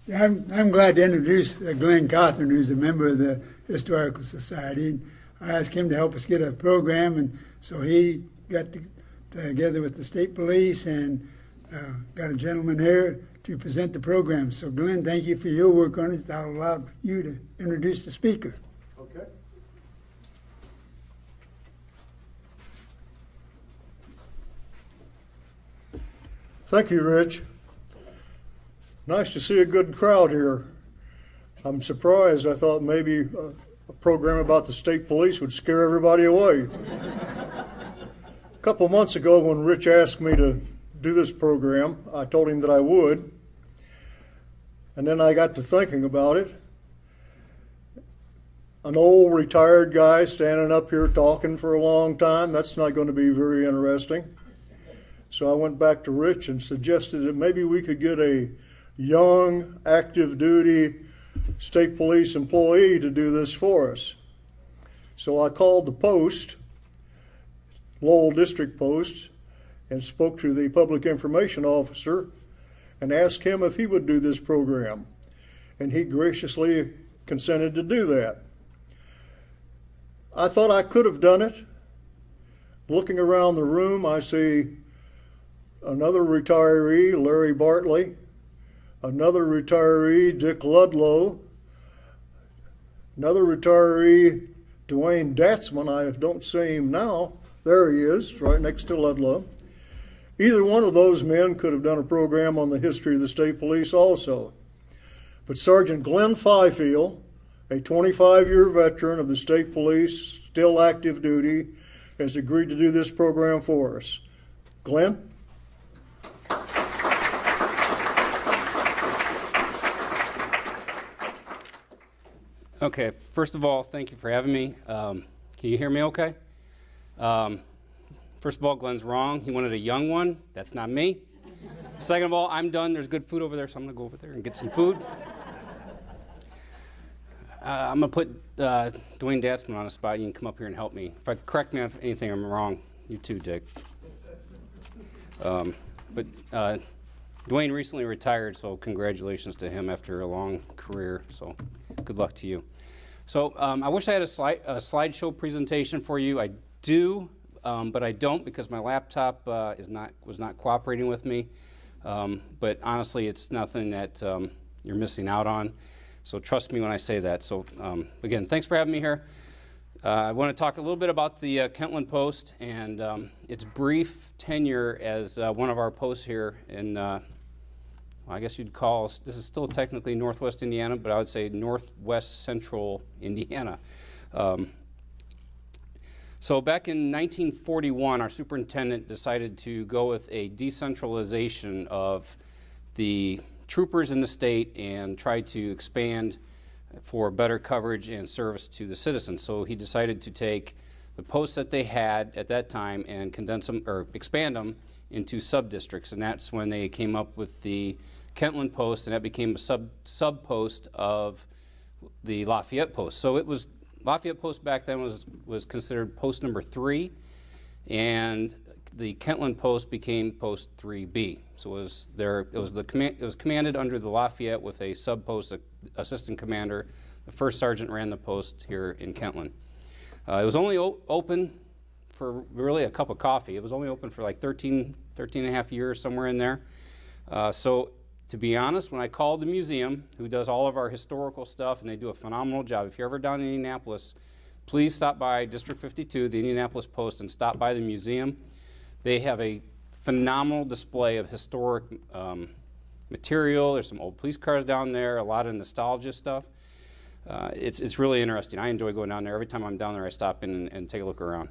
Yeah, I'm glad to introduce Glenn Cothran, who's a member of the Historical Society. And I asked him to help us get a program, and so he got together with the state police and got a gentleman here to present the program. So Glenn, thank you for your work on it. I'll allow you to introduce the speaker. Okay. Thank you, Rich. Nice to see a good crowd here. I'm surprised. I thought maybe a program about the state police would scare everybody away. A couple months ago when Rich asked me to do this program, I told him that I would. And then I got to thinking about it. An old retired guy standing up here talking for a long time, that's not going to be very interesting. So I went back to Rich and suggested that maybe we could get a young, active duty state police employee to do this for us. So I called the Post, Lowell District Post, and spoke to the public information officer and asked him if he would do this program. And he graciously consented to do that. I thought I could have done it. Looking around the room, I see another retiree, Larry Bartley, another retiree, Dick Ludlow, another retiree, Dwayne Datzman. I don't see him now. There he is, right next to Ludlow. Either one of those men could have done a program on the history of the state police also. But Sergeant Glenn Fifield, a 25-year veteran of the state police, still active duty, has agreed to do this program for us. Glenn? Okay, first of all, thank you for having me. Can you hear me okay? First of all, Glenn's wrong. He wanted a young one. That's not me. Second of all, I'm done. There's good food over there, so I'm going to go over there and get some food. I'm going to put Dwayne Datzman on the spot. You can come up here and help me. If I correct me if anything I'm wrong, you too, Dick. But Dwayne recently retired, so congratulations to him after a long career. So good luck to you. So I wish I had a slideshow presentation for you. I do, but I don't because my laptop was not cooperating with me. But honestly, it's nothing that you're missing out on. So trust me when I say that. So again, thanks for having me here. I want to talk a little bit about the Kentland Post and its brief tenure as one of our posts here in, I guess you'd call, this is still technically Northwest Indiana, but I would say Northwest Central Indiana. So back in 1941, our superintendent decided to go with a decentralization of the troopers in the state and try to expand for better coverage and service to the citizens. So he decided to take the posts that they had at that time and condense them or expand them into sub-districts, and that's when they came up with the Kentland Post, and that became a sub-post of the Lafayette Post. So it was Lafayette Post back then was considered post number 3, and the Kentland Post became post 3B. So it was commanded under the Lafayette with a sub-post assistant commander. The first sergeant ran the post here in Kentland. It was only open for really a cup of coffee. It was only open for like 13 and a half years, somewhere in there. So to be honest, when I called the museum, who does all of our historical stuff, and they do a phenomenal job. If you're ever down in Indianapolis, please stop by District 52, the Indianapolis Post, and stop by the museum. They have a phenomenal display of historic material. There's some old police cars down there, a lot of nostalgia stuff. It's really interesting. I enjoy going down there. Every time I'm down there, I stop in and take a look around.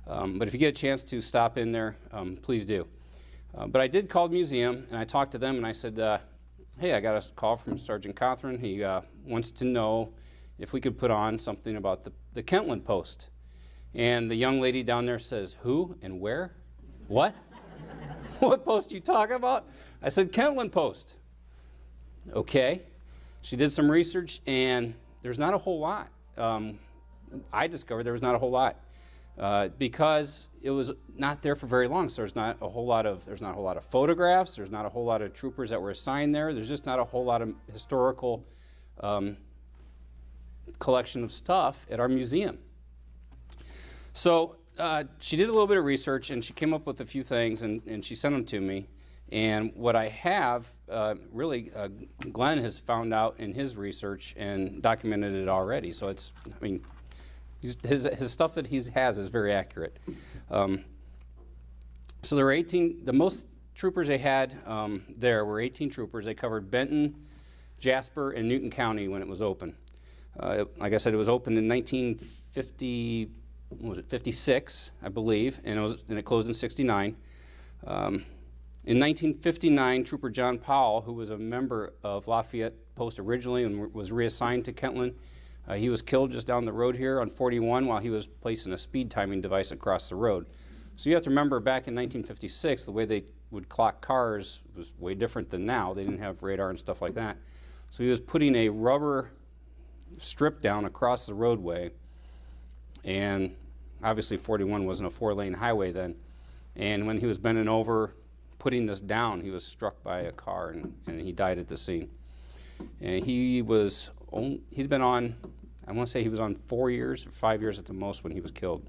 But if you get a chance to stop in there, please do. But I did call the museum, and I talked to them, and I said, hey, I got a call from Sergeant Cothran. He wants to know if we could put on something about the Kentland Post. And the young lady down there says, who and where? What? What post you talking about? I said, Kentland Post. Okay. She did some research, and there's not a whole lot. I discovered there was not a whole lot. because it was not there for very long. So there's not a whole lot of photographs. There's not a whole lot of troopers that were assigned there. There's just not a whole lot of historical collection of stuff at our museum. So she did a little bit of research, and she came up with a few things, and she sent them to me. And what I have, Glenn has found out in his research and documented it already. So it's, I mean, his stuff that he has is very accurate. So there were 18, the most troopers they had there were 18 troopers. They covered Benton, Jasper, and Newton County when it was open. Like I said, it was opened in 1950, what was it, 56, I believe, and it closed in 69. In 1959, Trooper John Powell, who was a member of Lafayette Post originally and was reassigned to Kentland, he was killed just down the road here on 41 while he was placing a speed timing device across the road. So you have to remember back in 1956, the way they would clock cars was way different than now. They didn't have radar and stuff like that. So he was putting a rubber strip down across the roadway, and obviously 41 wasn't a 4-lane highway then. And when he was bending over, putting this down, he was struck by a car and he died at the scene. And he'd been on, I want to say he was on 4 years, or 5 years at the most when he was killed.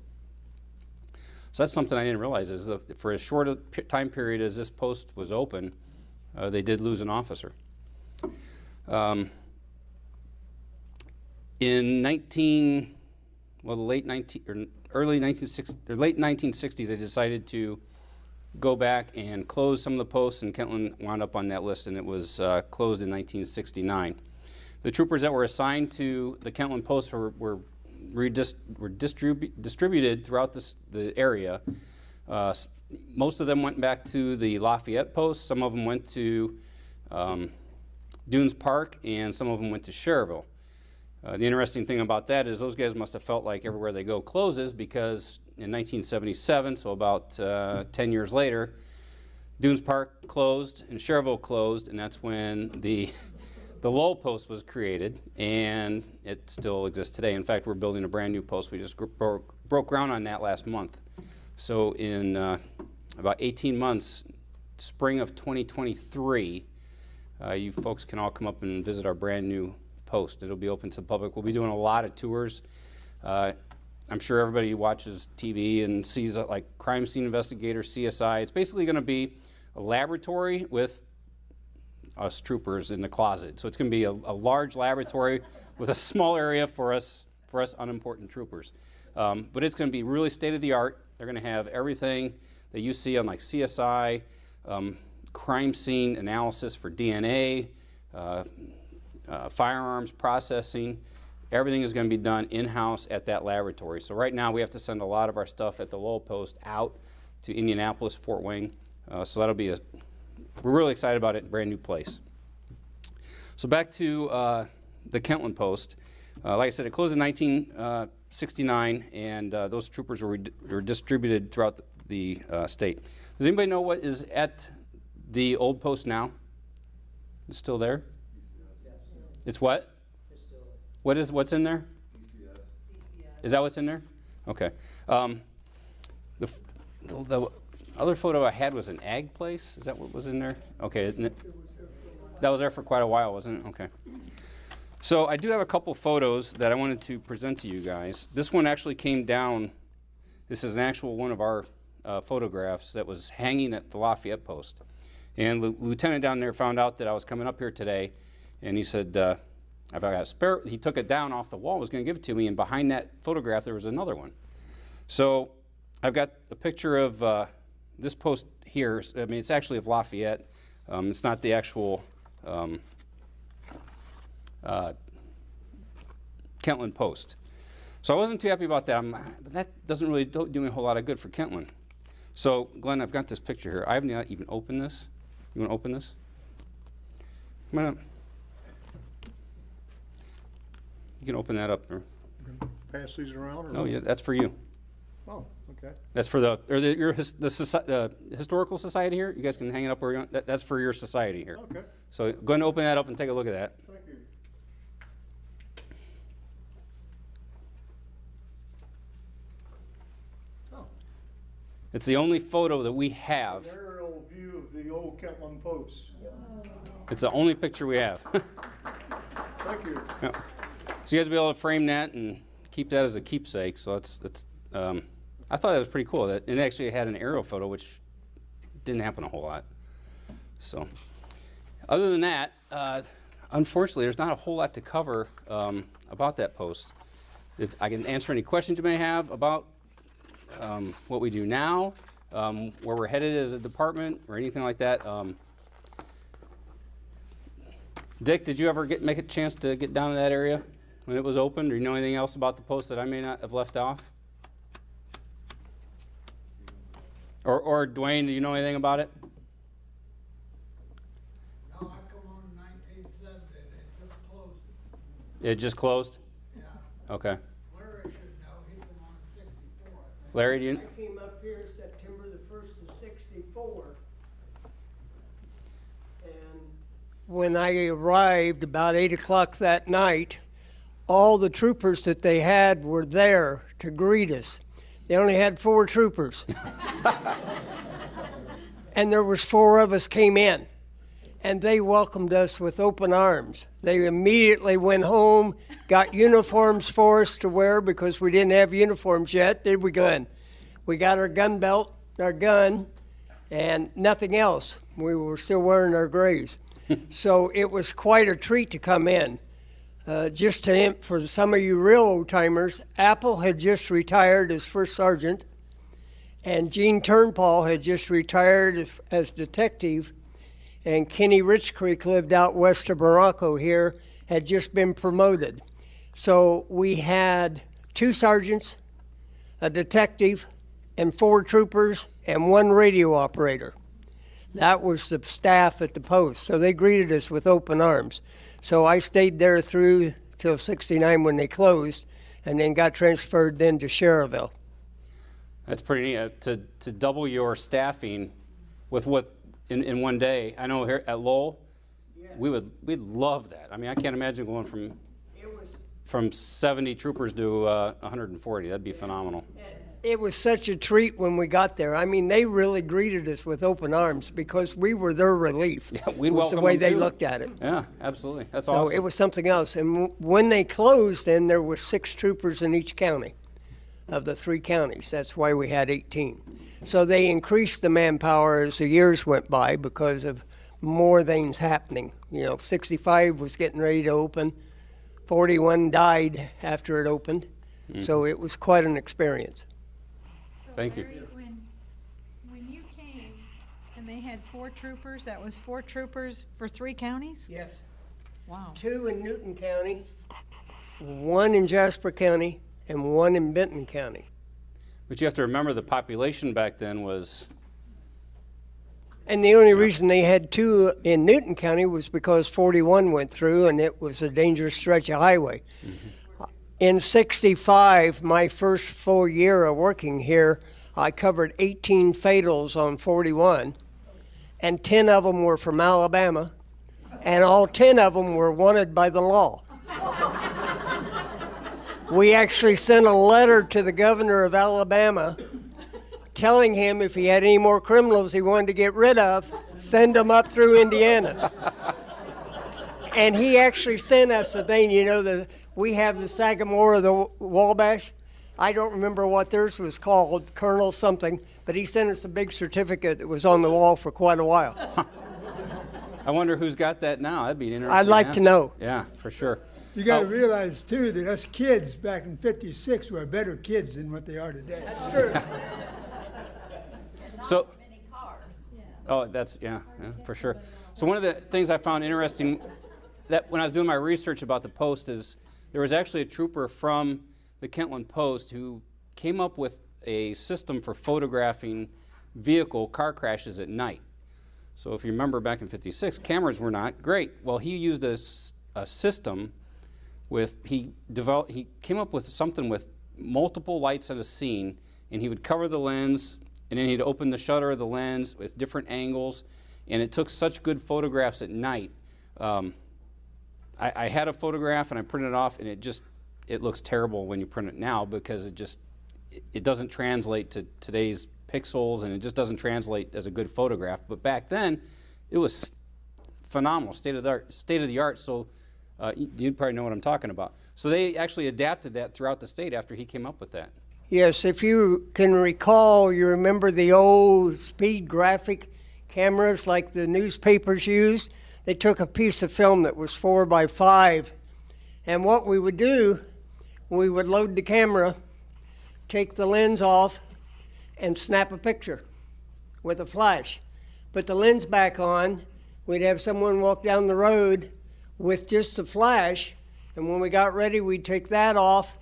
So that's something I didn't realize is that for as short a time period as this post was open, they did lose an officer. In late 1960s, they decided to go back and close some of the posts, and Kentland wound up on that list, and it was closed in 1969. The troopers that were assigned to the Kentland Post were distributed throughout the area. Most of them went back to the Lafayette Post. Some of them went to Dunes Park, and some of them went to Cherville. The interesting thing about that is those guys must have felt like everywhere they go closes, because in 1977, so about 10 years later, Dunes Park closed and Cherville closed, and that's when the Lowell Post was created, and it still exists today. In fact, we're building a brand new post. We just broke ground on that last month. So in about 18 months, spring of 2023, you folks can all come up and visit our brand new post. It'll be open to the public. We'll be doing a lot of tours. I'm sure everybody watches TV and sees like crime scene investigator, CSI. It's basically going to be a laboratory with us troopers in the closet. So it's going to be a large laboratory with a small area for us unimportant troopers. But it's going to be really state of the art. They're going to have everything that you see on like CSI, crime scene analysis for DNA, firearms processing. Everything is going to be done in-house at that laboratory. So right now we have to send a lot of our stuff at the Lowell Post out to Indianapolis, Fort Wayne. So that'll be we're really excited about it, brand new place. So back to the Kentland Post. Like I said, it closed in 1969, and those troopers were distributed throughout the state. Does anybody know what is at the old post now? It's still there? It's what? What's in there? Is that what's in there? Okay. The other photo I had was an ag place. Is that what was in there? Okay. That was there for quite a while, wasn't it? Okay. So I do have a couple photos that I wanted to present to you guys. This one actually came down. This is an actual one of our photographs that was hanging at the Lafayette Post. And the lieutenant down there found out that I was coming up here today, and he said, I've got a spare. He took it down off the wall, was going to give it to me, and behind that photograph there was another one. So I've got a picture of this post here. I mean, it's actually of Lafayette. It's not the actual Kentland Post. So I wasn't too happy about that. But that doesn't really do me a whole lot of good for Kentland. So Glenn, I've got this picture here. I haven't even opened this. You want to open this? Come on up. You can open that up. Pass these around? Or Oh yeah, that's for you. Oh, okay. That's for the historical society here. You guys can hang it up where you want. That's for your society here. Okay. So go ahead and open that up and take a look at that. Thank you. It's the only photo that we have. An aerial view of the old Kentland Post. It's the only picture we have. Thank you. Yeah. So you guys will be able to frame that and keep that as a keepsake. So that's I thought that was pretty cool. That it actually had an aerial photo, which didn't happen a whole lot. So other than that, unfortunately, there's not a whole lot to cover about that post. If I can answer any questions you may have about what we do now, where we're headed as a department, or anything like that. Dick, did you ever make a chance to get down to that area when it was opened? Or you know anything else about the post that I may not have left off? Or Dwayne, do you know anything about it? No, I come on in 1970, they just closed it. It just closed? Yeah, Okay. Larry should know, he come on in 64, I think. Larry, do you? I came up here September the 1st of 64. And when I arrived about 8 o'clock that night, all the troopers that they had were there to greet us. They only had 4 troopers. And there was 4 of us came in. And they welcomed us with open arms. They immediately went home, got uniforms for us to wear because we didn't have uniforms yet, did we, Glenn? We got our gun belt, our gun, and nothing else. We were still wearing our grays. So it was quite a treat to come in. For some of you real old timers, Apple had just retired as first sergeant, and Gene Turnpaul had just retired as detective, and Kenny Richcreek lived out west of Morocco here, had just been promoted. So we had 2 sergeants, a detective, and 4 troopers, and 1 radio operator. That was the staff at the post. So they greeted us with open arms. So I stayed there through till 69 when they closed, and then got transferred then to Cherville. That's pretty neat to double your staffing with what in one day. I know here at Lowell, we'd love that. I mean, I can't imagine going from 70 troopers to 140. That'd be phenomenal. It was such a treat when we got there. I mean, they really greeted us with open arms because we were their relief. Yeah, we'd was the welcome way them they too. looked at it. Yeah, absolutely. That's So awesome. it was something else. And when they closed, then there were 6 troopers in each county of the 3 counties. That's why we had 18. So they increased the manpower as the years went by because of more things happening. 65 was getting ready to open. 41 died after it opened. So it was quite an experience. So Thank you. Larry, when you came and they had 4 troopers, that was 4 troopers for 3 counties? Yes. Wow. 2 in Newton County, 1 in Jasper County, and 1 in Benton County. But you have to remember the population back then was, And the only reason they had 2 in Newton County was because 41 went through and it was a dangerous stretch of highway. In 65, my first full year of working here, I covered 18 fatals on 41, and 10 of them were from Alabama, and all 10 of them were wanted by the law. We actually sent a letter to the governor of Alabama telling him if he had any more criminals he wanted to get rid of, send them up through Indiana. And he actually sent us a thing, we have the Sagamore of the Wabash. I don't remember what theirs was called, Colonel something, but he sent us a big certificate that was on the wall for quite a while. I wonder who's got that now. That'd be interesting. I'd like to know. Yeah, for sure. You got to Oh. realize, too, that us kids back in '56 were better kids than what they are today. That's true. So, oh, that's, yeah, for sure. So one of the things I found interesting that when I was doing my research about the Post is there was actually a trooper from the Kentland Post who came up with a system for photographing car crashes at night. So if you remember back in '56, cameras were not great. Well, he used a system he came up with something with multiple lights at a scene, and he would cover the lens, and then he'd open the shutter of the lens with different angles, and it took such good photographs at night. I had a photograph and I printed it off, and it looks terrible when you print it now because it doesn't translate to today's pixels, and it just doesn't translate as a good photograph. But back then, it was phenomenal, state of the art. So you probably know what I'm talking about. So they actually adapted that throughout the state after he came up with that. Yes, if you can recall, you remember the old speed graphic cameras like the newspapers used? They took a piece of film that was 4 by 5, and what we would do, we would load the camera, take the lens off, and snap a picture with a flash. Put the lens back on, we'd have someone walk down the road with just a flash, and when we got ready, we'd take that off,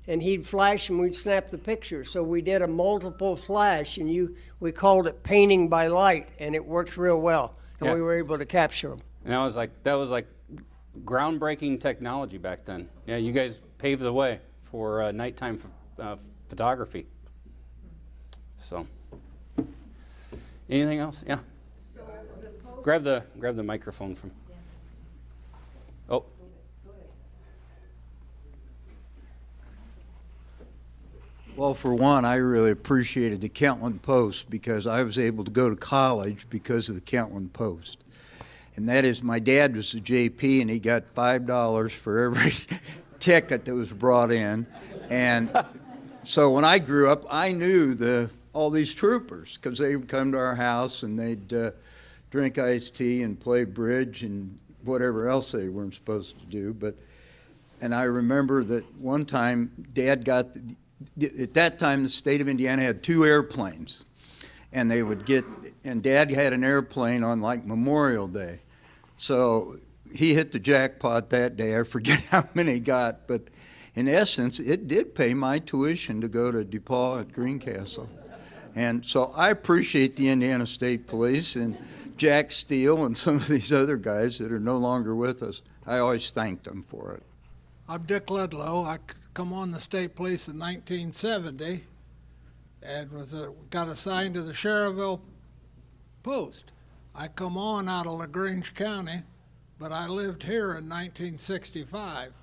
and he'd flash and we'd snap the picture. So we did a multiple flash, and we called it painting by light, and it worked real well, and Yeah. we were able to capture them. And that was like groundbreaking technology back then. Yeah, you guys paved the way for nighttime photography. So, anything else? Yeah. Grab the microphone from. Oh. Well, for one, I really appreciated the Kentland Post because I was able to go to college because of the Kentland Post. And that is, my dad was a JP, and he got $5 for every ticket that was brought in. And so when I grew up, I knew all these troopers because they would come to our house and they'd drink iced tea and play bridge and whatever else they weren't supposed to do. And I remember that one time, Dad got at that time, the state of Indiana had 2 airplanes, and Dad had an airplane on like Memorial Day. So he hit the jackpot that day. I forget how many he got, but in essence, it did pay my tuition to go to DePaul at Greencastle. And so I appreciate the Indiana State Police and Jack Steele and some of these other guys that are no longer with us. I always thanked them for it. I'm Dick Ludlow. I come on the state police in 1970 and got assigned to the Cherville Post. I come on out of LaGrange County, but I lived here in 1965.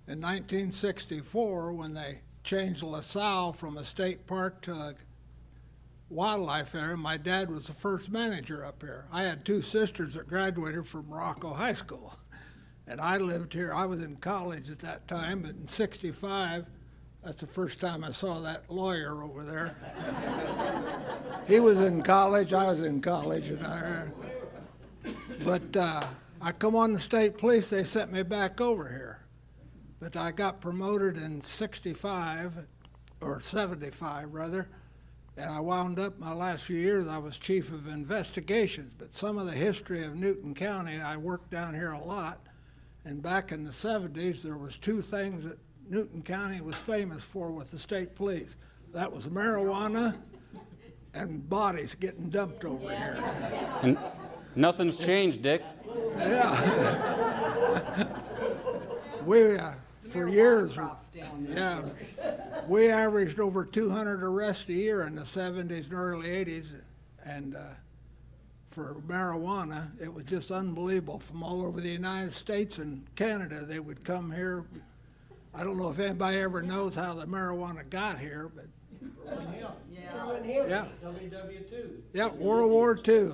In 1964, when they changed LaSalle from a state park to a wildlife area, my dad was the first manager up here. I had 2 sisters that graduated from Morocco High School. And I lived here. I was in college at that time, but in '65, that's the first time I saw that lawyer over there. He was in college, I was in college, but I come on the state police, they sent me back over here. But I got promoted in '65, or '75 rather, and I wound up my last few years, I was chief of investigations. But some of the history of Newton County, I worked down here a lot. And back in the '70s, there was 2 things that Newton County was famous for with the state police. That was marijuana and bodies getting dumped over here. And nothing's changed, Dick. Yeah. We, for years, yeah, we averaged over 200 arrests a year in the '70s and early '80s. And for marijuana, it was just unbelievable. From all over the United States and Canada, they would come here. I don't know if anybody ever knows how the marijuana got here, but yeah, yeah, World War II.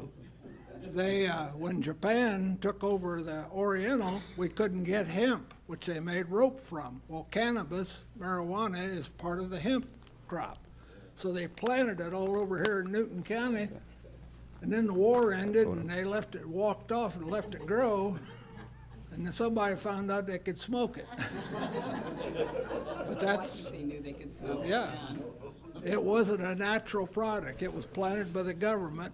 They, when Japan took over the Oriental, we couldn't get hemp, which they made rope from. Well, cannabis, marijuana, is part of the hemp crop. So they planted it all over here in Newton County. And then the war ended, and they left it, walked off and left it grow, and then somebody found out they could smoke it. But that's, They knew they could smoke. yeah, it wasn't a natural product. It was planted by the government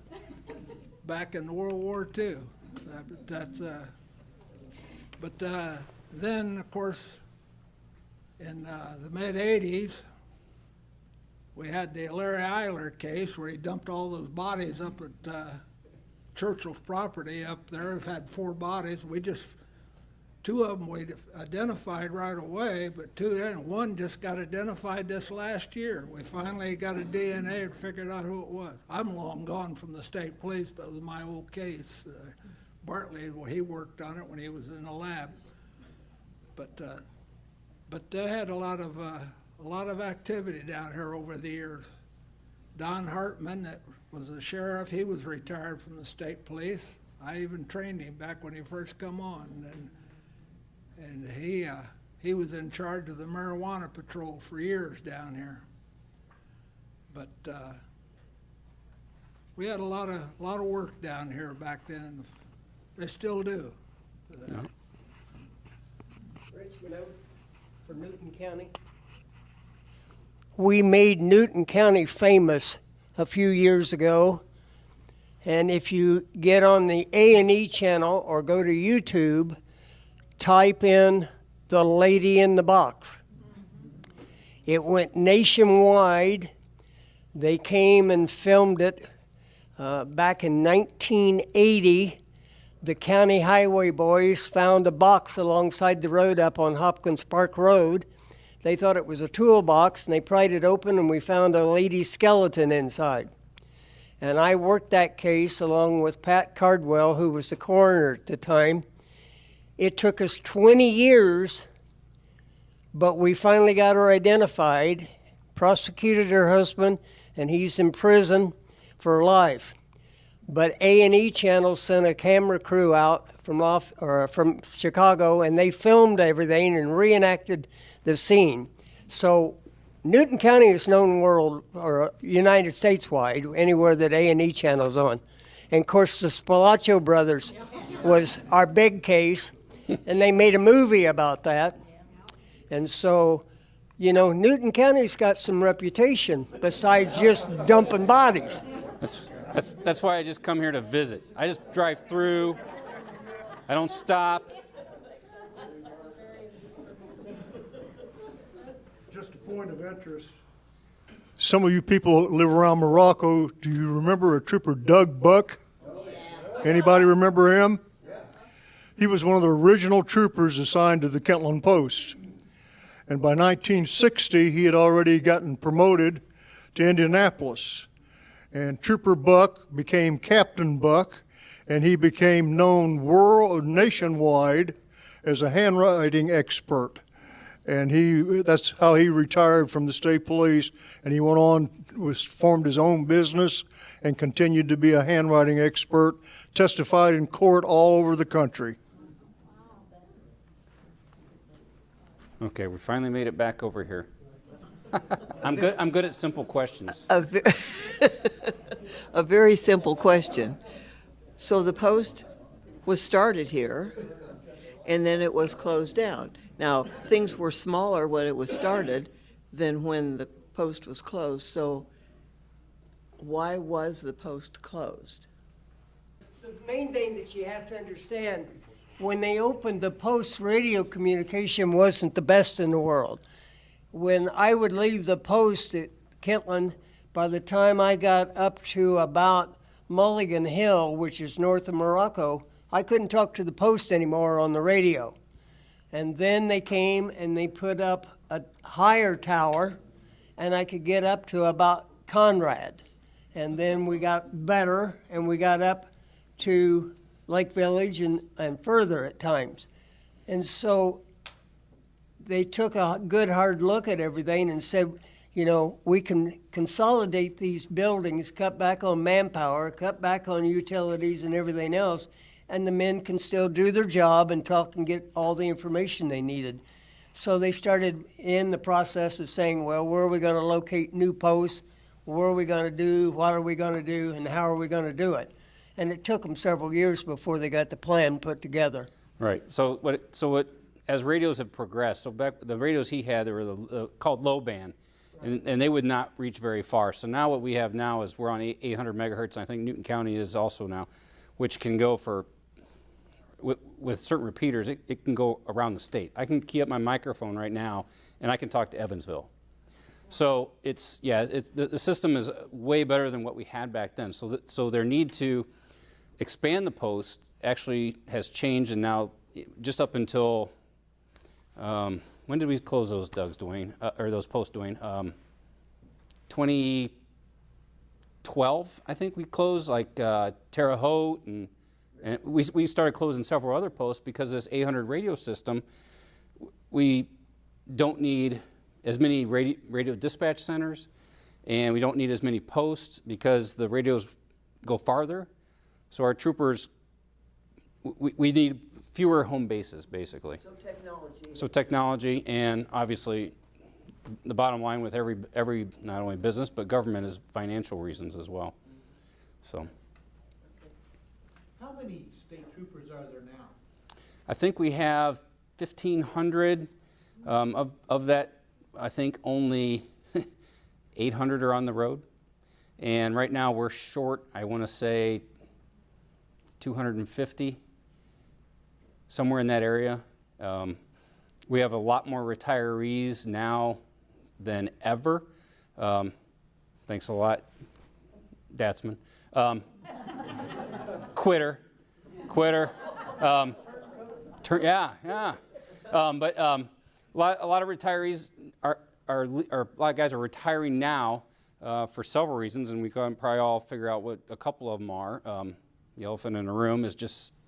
back in World War II. Then, of course, in the mid-'80s, we had the Larry Eiler case where he dumped all those bodies up at Churchill's property up there. We've had 4 bodies. 2 of them we identified right away, but 1 just got identified this last year. We finally got a DNA and figured out who it was. I'm long gone from the state police, but it was my old case. Bartley, well, he worked on it when he was in the lab. But they had a lot of activity down here over the years. Don Hartman, that was the sheriff, he was retired from the state police. I even trained him back when he first come on, and he was in charge of the marijuana patrol for years down here. But we had a lot of work down here back then, and they still do. Richmond for Newton County. We made Newton County famous a few years ago, and if you get on the A&E channel or go to YouTube, type in The Lady in the Box. It went nationwide. They came and filmed it back in 1980. The county highway boys found a box alongside the road up on Hopkins Park Road. They thought it was a toolbox, and they pried it open, and we found a lady's skeleton inside. And I worked that case along with Pat Cardwell, who was the coroner at the time. It took us 20 years, but we finally got her identified, prosecuted her husband, and he's in prison for life. But A&E Channel sent a camera crew out from Chicago, and they filmed everything and reenacted the scene. So Newton County is known world or United States wide, anywhere that A&E Channel's on. And of course, the Spalaccio brothers was our big case, and they made a movie about that. And so, you know, Newton County's got some reputation besides just dumping bodies. That's why I just come here to visit. I just drive through. I don't stop. Just a point of interest. Some of you people that live around Morocco, do you remember a trooper Doug Buck? Anybody remember him? He was one of the original troopers assigned to the Kentland Post. And by 1960, he had already gotten promoted to Indianapolis. And Trooper Buck became Captain Buck, and he became known nationwide as a handwriting expert. And that's how he retired from the state police, and he went on, formed his own business, and continued to be a handwriting expert, testified in court all over the country. Okay, we finally made it back over here. I'm good at simple questions. A very simple question. So the Post was started here, and then it was closed down. Now, things were smaller when it was started than when the Post was closed. So why was the Post closed? The main thing that you have to understand, when they opened the Post, radio communication wasn't the best in the world. When I would leave the Post at Kentland, by the time I got up to about Mulligan Hill, which is north of Morocco, I couldn't talk to the Post anymore on the radio. And then they came and they put up a higher tower, and I could get up to about Conrad. And then we got better, and we got up to Lake Village and further at times. And so they took a good hard look at everything and said, you know, we can consolidate these buildings, cut back on manpower, cut back on utilities and everything else, and the men can still do their job and talk and get all the information they needed. So they started in the process of saying, well, where are we going to locate new posts? What are we going to do? What are we going to do? And how are we going to do it? And it took them several years before they got the plan put together. Right. As radios have progressed, so back the radios he had, they were called low band, and they would not reach very far. So now what we have now is we're on 800 megahertz. And I think Newton County is also now, which can go for with certain repeaters. It can go around the state. I can key up my microphone right now, and I can talk to Evansville. So the system is way better than what we had back then. So their need to expand the Post actually has changed, and now just up until when did we close those, Dwayne, or those posts, Dwayne? 2012, I think we closed, like Terre Haute, and we started closing several other posts because of this 800 radio system. We don't need as many radio dispatch centers, and we don't need as many posts because the radios go farther. So our troopers, we need fewer home bases, basically. So technology, and obviously the bottom line with every not only business but government is financial reasons as well. So How many state troopers are there now? I think we have 1,500. Of that, I think only 800 are on the road. And right now we're short, I want to say 250, somewhere in that area. We have a lot more retirees now than ever. Thanks a lot, Datsman. Quitter. Yeah. But a lot of retirees are a lot of guys are retiring now for several reasons, and we can probably all figure out what a couple of them are. The elephant in the room is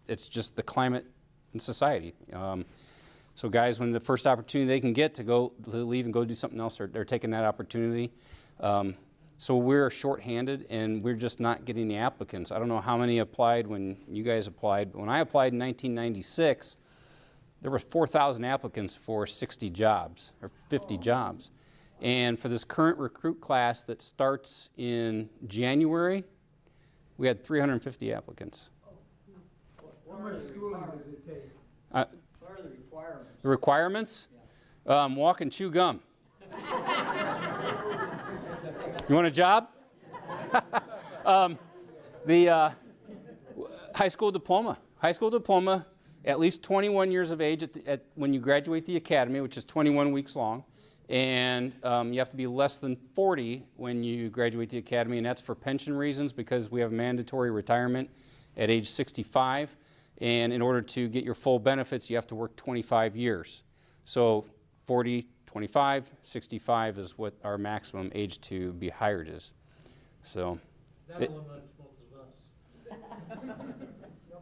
it's just the climate in society. So guys, when the first opportunity they can get to leave and go do something else, they're taking that opportunity. So we're shorthanded, and we're just not getting the applicants. I don't know how many applied when you guys applied. When I applied in 1996, there were 4,000 applicants for 60 jobs, or 50 jobs. And for this current recruit class that starts in January, we had 350 applicants. How much schooling does it take? What are the requirements? The requirements? Walk and chew gum. You want a job? The high school diploma. High school diploma, at least 21 years of age when you graduate the academy, which is 21 weeks long. And you have to be less than 40 when you graduate the academy, and that's for pension reasons because we have mandatory retirement at age 65. And in order to get your full benefits, you have to work 25 years. So 40, 25, 65 is what our maximum age to be hired is. So That eliminates both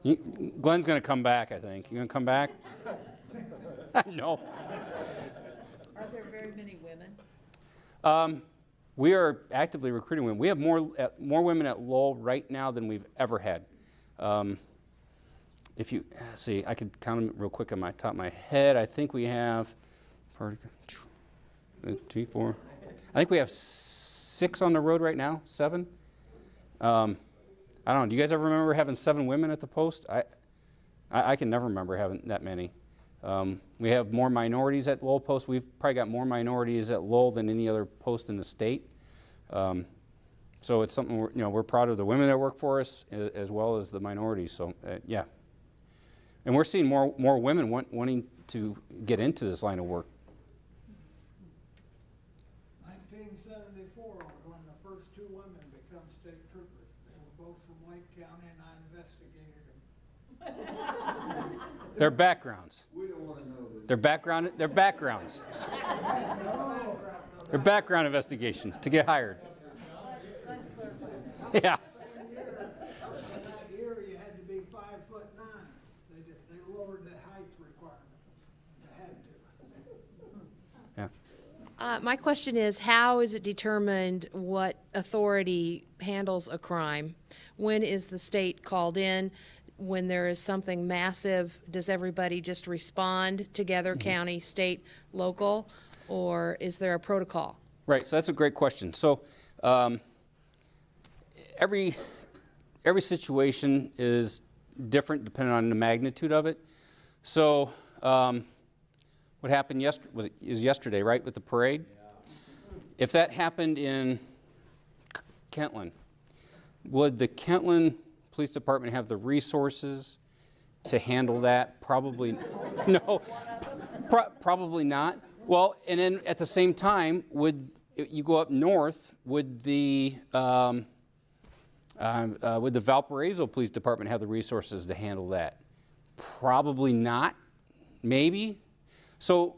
of us. Glenn's going to come back, I think. You going to come back? No. Are there very many women? We are actively recruiting women. We have more women at Lowell right now than we've ever had. If you see, I could count them real quick on my top of my head. I think we have 2, 4. I think we have 6 on the road right now. 7. I don't know. Do you guys ever remember having 7 women at the post? I can never remember having that many. We have more minorities at Lowell Post. We've probably got more minorities at Lowell than any other post in the state. So it's something we're proud of the women that work for us as well as the minorities. So yeah, and we're seeing more women wanting to get into this line of work. 1974 when the first 2 women become state troopers. They were both from Lake County, and I investigated them. Their backgrounds. We don't want to know this. Their backgrounds. Their background investigation to get hired. Yeah. That year you had to be 5'9". They lowered the height requirement. They had to. Yeah. My question is, how is it determined what authority handles a crime? When is the state called in? When there is something massive, does everybody just respond together, county, state, local, or is there a protocol? Right, so that's a great question. So every situation is different depending on the magnitude of it. So what happened yesterday, was yesterday, right, with the parade? If that happened in Kentland, would the Kentland Police Department have the resources to handle that? Probably no. Probably not. Well, and then at the same time, would you go up north? Would the Valparaiso Police Department have the resources to handle that? Probably not. Maybe. So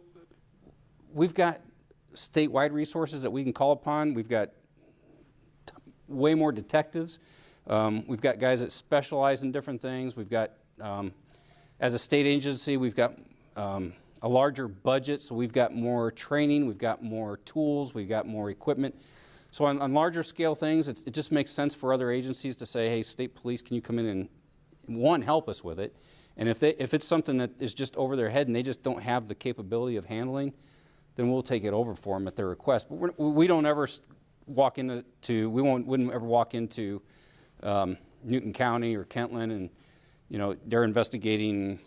we've got statewide resources that we can call upon. We've got way more detectives. We've got guys that specialize in different things. We've got, as a state agency, we've got a larger budget, so we've got more training, we've got more tools, we've got more equipment. So on larger scale things, it just makes sense for other agencies to say, hey, state police, can you come in and, one, help us with it? And if it's something that is just over their head and they just don't have the capability of handling, then we'll take it over for them at their request. But we don't ever walk into, wouldn't ever walk into Newton County or Kentland and, you know, they're investigating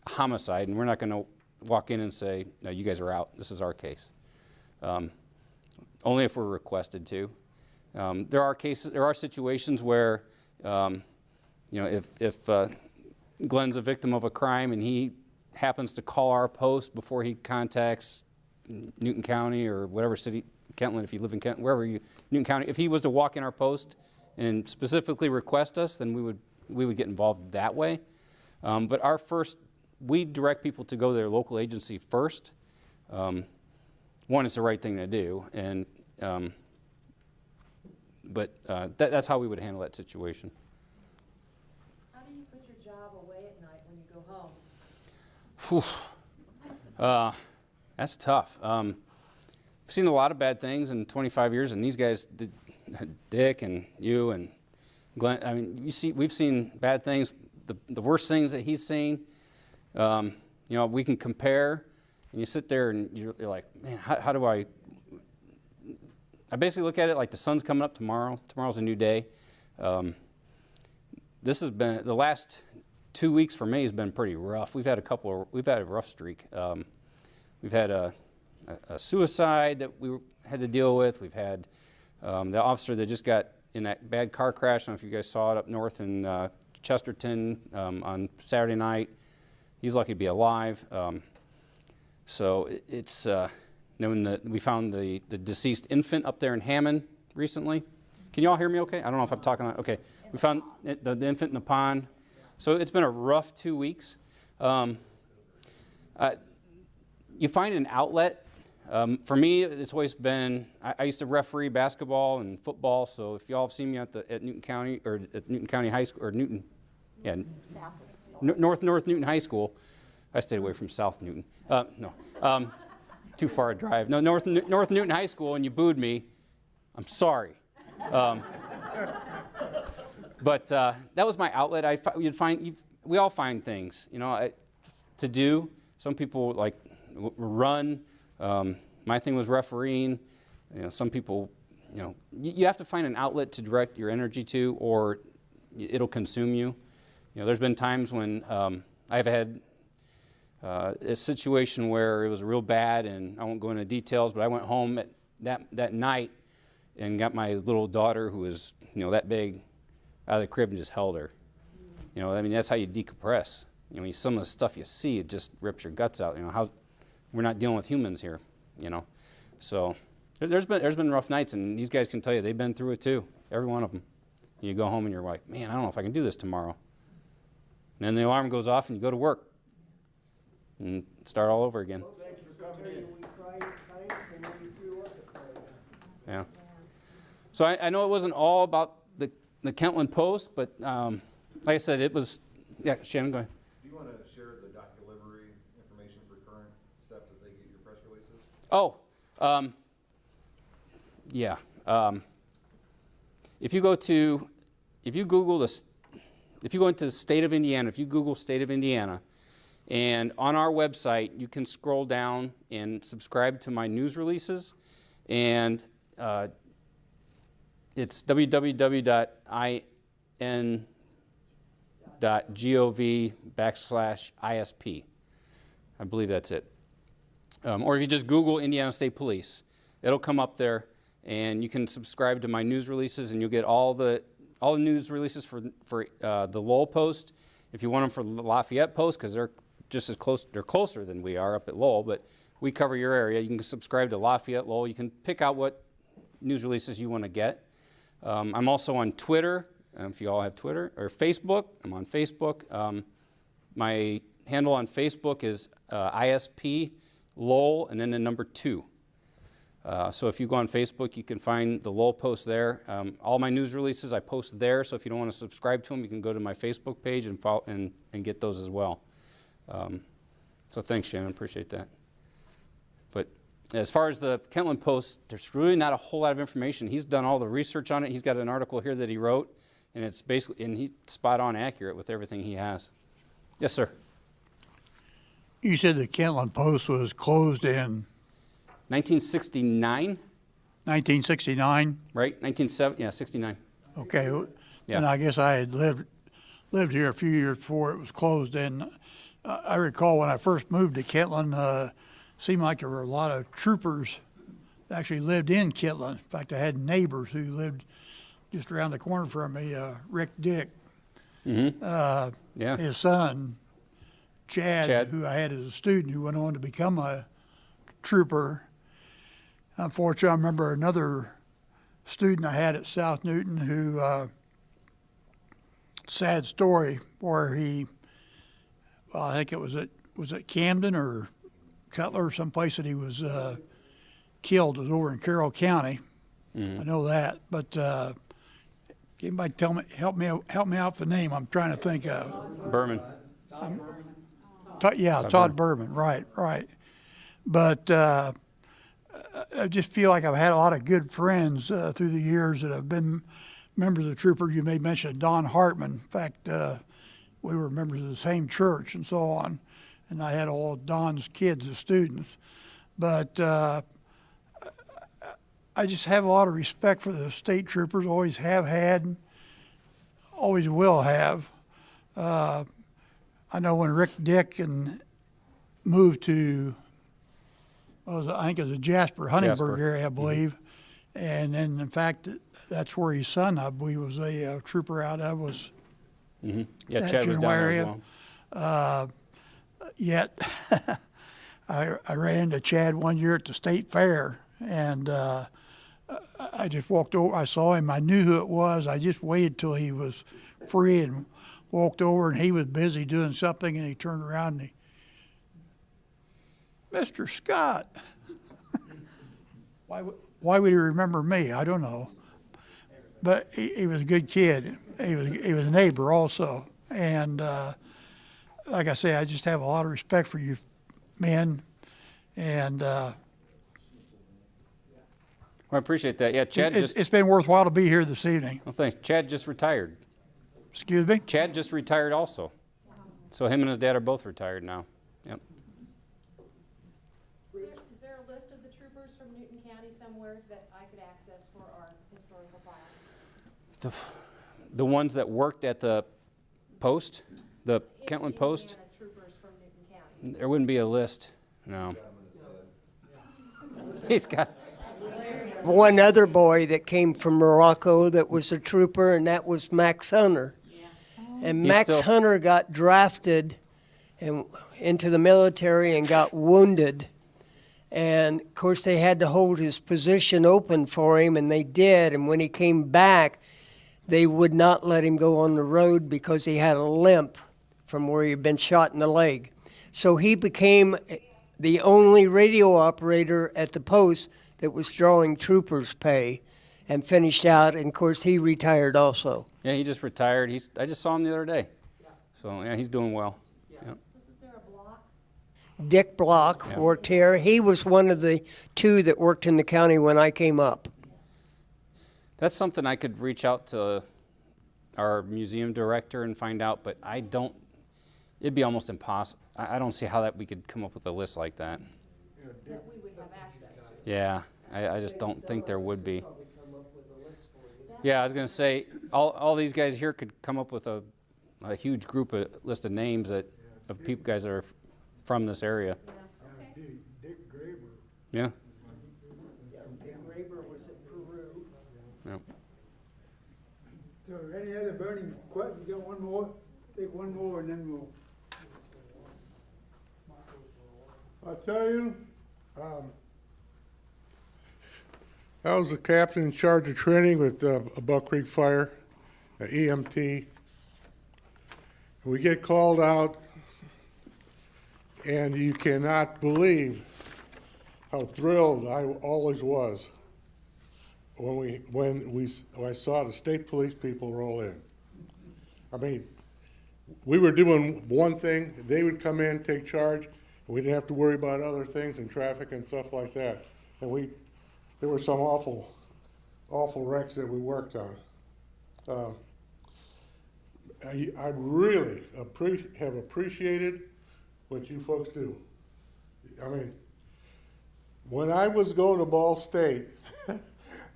a homicide and we're not going to walk in and say, no, you guys are out. This is our case. Only if we're requested to. There are situations where, you know, if Glenn's a victim of a crime and he happens to call our post before he contacts Newton County or whatever city, Kentland, if you live in Kentland, wherever you, Newton County, if he was to walk in our post and specifically request us, then we would get involved that way. But we direct people to go to their local agency first. One, it's the right thing to do, and that's how we would handle that situation. How do you put your job away at night when you go home? That's tough. I've seen a lot of bad things in 25 years, and these guys, Dick and you and Glenn, I mean, we've seen bad things, the worst things that he's seen. You know, we can compare, and you sit there and you're like, man, how do I basically look at it like the sun's coming up tomorrow. Tomorrow's a new day. This has been, the last 2 weeks for me has been pretty rough. We've had a rough streak. We've had a suicide that we had to deal with. We've had the officer that just got in that bad car crash. I don't know if you guys saw it up north in Chesterton on Saturday night. He's lucky to be alive. So it's, we found the deceased infant up there in Hammond recently. Can you all hear me okay? I don't know if I'm talking, okay. We found the infant in the pond. So it's been a rough 2 weeks. You find an outlet. For me, it's always been, I used to referee basketball and football, so if y'all have seen me at Newton County, or at Newton County High School, or Newton, yeah, North Newton High School. I stayed away from South Newton. No, too far a drive. No, North Newton High School, and you booed me. I'm sorry. But that was my outlet. We all find things, you know, to do. Some people like run. My thing was refereeing. You know, some people, you know, you have to find an outlet to direct your energy to, or it'll consume you. You know, there's been times when I've had a situation where it was real bad, and I won't go into details, but I went home that night and got my little daughter, who was, you know, that big, out of the crib and just held her. You know, I mean, that's how you decompress. You know, some of the stuff you see, it just rips your guts out. You know, we're not dealing with humans here, you know. So there's been rough nights, and these guys can tell you they've been through it too, every one of them. You go home and you're like, man, I don't know if I can do this tomorrow. And then the alarm goes off and you go to work and start all over again. Yeah. So I know it wasn't all about the Kentland Post, but like I said, it was, yeah, Shannon, go ahead. Do you want to share the doc delivery information for current stuff that they get your press releases? Oh, yeah. If you go into the state of Indiana, if you Google state of Indiana, and on our website, you can scroll down and subscribe to my news releases, and it's www.in.gov/ISP. I believe that's it. Or if you just Google Indiana State Police, it'll come up there, and you can subscribe to my news releases, and you'll get all the news releases for the Lowell Post. If you want them for the Lafayette Post, because they're just as close, they're closer than we are up at Lowell, but we cover your area. You can subscribe to Lafayette, Lowell. You can pick out what news releases you want to get. I'm also on Twitter, if you all have Twitter, or Facebook. I'm on Facebook. My handle on Facebook is ISP Lowell, and then the number 2. So if you go on Facebook, you can find the Lowell Post there. All my news releases I post there, so if you don't want to subscribe to them, you can go to my Facebook page and follow and get those as well. So thanks, Shannon, appreciate that. But as far as the Kentland Post, there's really not a whole lot of information. He's done all the research on it. He's got an article here that he wrote, and it's basically, and he's spot on accurate with everything he has. Yes, sir. You said the Kentland Post was closed in 1969, 1969? right? 69. Okay, Yeah. and I guess I had lived here a few years before it was closed. And I recall when I first moved to Kentland, seemed like there were a lot of troopers that actually lived in Kentland. In fact, I had neighbors who lived just around the corner from me, Rick Dick. Yeah. His son, Chad. who I had as a student, who went on to become a trooper. Unfortunately, I remember another student I had at South Newton who, sad story, where he, well, I think it was at Camden or Cutler or someplace that he was killed. It was over in Carroll County. I know that, but anybody help me out with the name I'm trying to think of. Berman. Todd Berman, right. But I just feel like I've had a lot of good friends through the years that have been members of the troopers. You may mention Don Hartman. In fact, we were members of the same church and so on, and I had all Don's kids as students. But I just have a lot of respect for the state troopers, always have had, always will have. I know when Rick Dick moved to, I think it was the Jasper-Huntingburg area, I believe. And then, in fact, that's where his son, I believe, was a trooper out of, was Yeah, that Chad was general down area. there as well. Yet, I ran into Chad one year at the state fair, and I just walked over. I saw him. I knew who it was. I just waited till he was free and walked over, and he was busy doing something, and he turned around and Mr. Scott. Why would he remember me? I don't know. But he was a good kid. He was a neighbor also. And like I say, I just have a lot of respect for you men. And Well, I appreciate that. Yeah, Chad it's been worthwhile to be here this evening. well, thanks. Chad just retired. Excuse me? Chad just retired also. So him and his dad are both retired now. Yep. Is there a list of the troopers from Newton County somewhere that I could access for our historical file? The ones that worked at the Post, the Kentland Post, Indiana troopers from Newton County. there wouldn't be a list. No. He's got. One other boy that came from Morocco that was a trooper, and that was Max Hunter. And He's Max still- Hunter got drafted into the military and got wounded. And of course, they had to hold his position open for him, and they did. And when he came back, they would not let him go on the road because he had a limp from where he'd been shot in the leg. So he became the only radio operator at the post that was drawing troopers' pay and finished out. And of course, he retired also. Yeah, he just retired. I just saw him the other day. So yeah, he's doing well. Yep. Wasn't there a block? Dick Block Yeah. worked here. He was one of the two that worked in the county when I came up. That's something I could reach out to our museum director and find out, but I don't. It'd be almost impossible. I don't see how that we could come up with a list like that. That we would have access to. Yeah, I just don't think there would be. Yeah, I was gonna say all these guys here could come up with a huge list of names of people guys that are from this area. Dick Graber. Yeah. Graber was at Peru. Yeah. So any other burning questions? You got one more? Take one more and then we'll. I tell you, I was the captain in charge of training with Buck Creek Fire, EMT. We get called out, and you cannot believe how thrilled I always was when I saw the state police people roll in. I mean, we were doing one thing, they would come in, take charge, We didn't have to worry about other things and traffic and stuff like that. And there were some awful wrecks that we worked on. I really have appreciated what you folks do. I mean, when I was going to Ball State,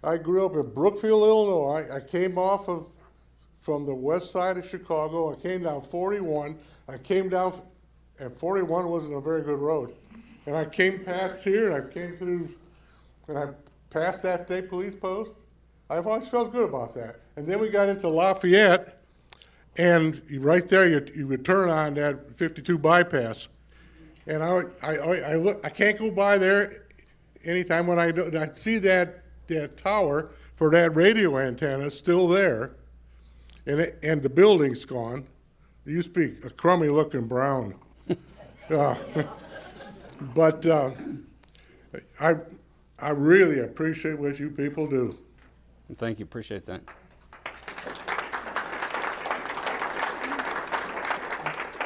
I grew up in Brookfield, Illinois. I came from the west side of Chicago. I came down 41. I came down, and 41 wasn't a very good road. And I came past here, and I came through, and I passed that state police post. I've always felt good about that. And then we got into Lafayette, and right there you would turn on that 52 bypass. And I can't go by there anytime when I see that tower for that radio antenna still there, and the building's gone. It used to be a crummy looking brown. But I really appreciate what you people do. Thank you, appreciate that.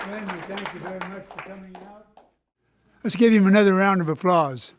Glenn, we thank you very much for coming out. Let's give him another round of applause.